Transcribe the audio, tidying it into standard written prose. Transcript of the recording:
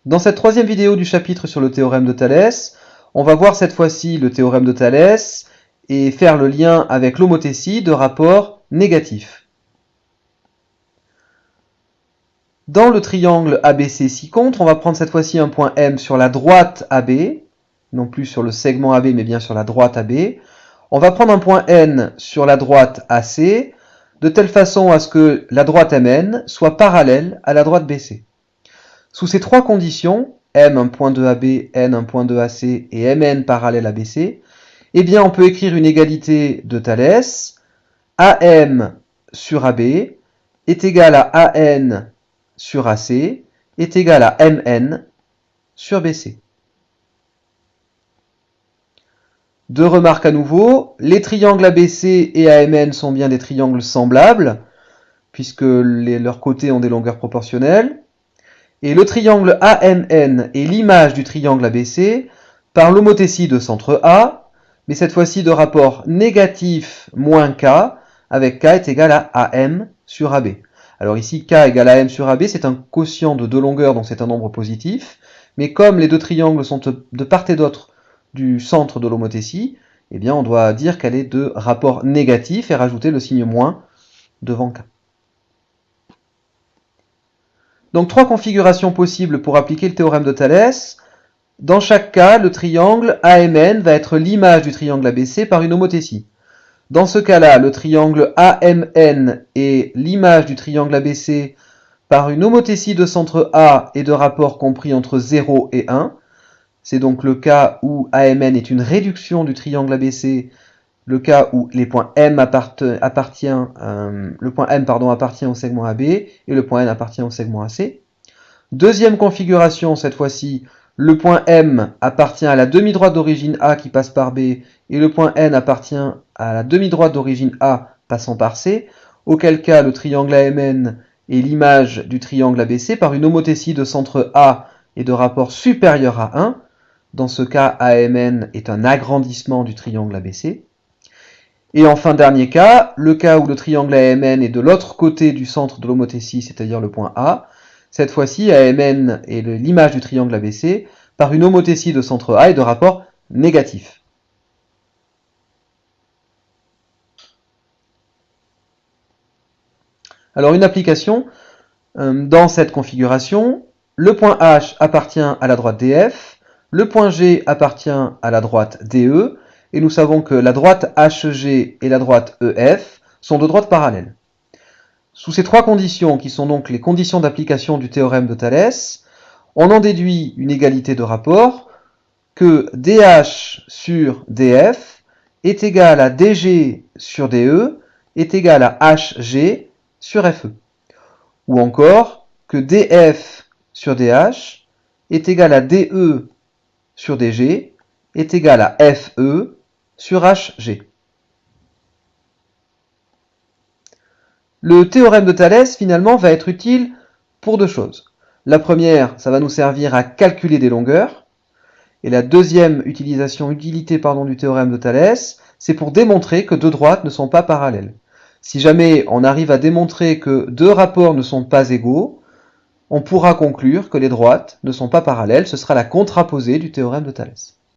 Dans cette troisième vidéo du chapitre sur le théorème de Thalès, on va voir cette fois-ci le théorème de Thalès et faire le lien avec l'homothétie de rapports négatifs. Dans le triangle ABC ci-contre, on va prendre cette fois-ci un point M sur la droite AB, non plus sur le segment AB, mais bien sur la droite AB. On va prendre un point N sur la droite AC, de telle façon à ce que la droite MN soit parallèle à la droite BC. Sous ces trois conditions, M un point de AB, N un point de AC et Mn parallèle à BC, eh bien on peut écrire une égalité de Thalès. AM sur AB est égal à AN sur AC est égal à Mn sur BC. Deux remarques à nouveau, les triangles ABC et AMN sont bien des triangles semblables, puisque leurs côtés ont des longueurs proportionnelles. Et le triangle AMN est l'image du triangle ABC par l'homothétie de centre A, mais cette fois-ci de rapport négatif moins K, avec K est égal à AM sur AB. Alors ici, K égale AM sur AB, c'est un quotient de deux longueurs, donc c'est un nombre positif, mais comme les deux triangles sont de part et d'autre du centre de l'homothétie, eh bien on doit dire qu'elle est de rapport négatif et rajouter le signe moins devant K. Donc trois configurations possibles pour appliquer le théorème de Thalès. Dans chaque cas, le triangle AMN va être l'image du triangle ABC par une homothétie. Dans ce cas-là, le triangle AMN est l'image du triangle ABC par une homothétie de centre A et de rapport compris entre 0 et 1. C'est donc le cas où AMN est une réduction du triangle ABC, le cas où les points M appartient au segment AB et le point N appartient au segment AC. Deuxième configuration, cette fois-ci, le point M appartient à la demi-droite d'origine A qui passe par B et le point N appartient à la demi-droite d'origine A passant par C, auquel cas le triangle AMN est l'image du triangle ABC par une homothétie de centre A et de rapport supérieur à 1. Dans ce cas, AMN est un agrandissement du triangle ABC. Et enfin, dernier cas, le cas où le triangle AMN est de l'autre côté du centre de l'homothétie, c'est-à-dire le point A. Cette fois-ci, AMN est l'image du triangle ABC par une homothétie de centre A et de rapport négatif. Alors une application, dans cette configuration, le point H appartient à la droite DF, le point G appartient à la droite DE, et nous savons que la droite HG et la droite EF sont deux droites parallèles. Sous ces trois conditions, qui sont donc les conditions d'application du théorème de Thalès, on en déduit une égalité de rapport que DH sur DF est égal à DG sur DE est égal à HG sur FE. Ou encore que DF sur DH est égal à DE sur DG est égal à FE sur HG. Le théorème de Thalès, finalement, va être utile pour deux choses. La première, ça va nous servir à calculer des longueurs. Et la deuxième utilité du théorème de Thalès, c'est pour démontrer que deux droites ne sont pas parallèles. Si jamais on arrive à démontrer que deux rapports ne sont pas égaux, on pourra conclure que les droites ne sont pas parallèles. Ce sera la contraposée du théorème de Thalès.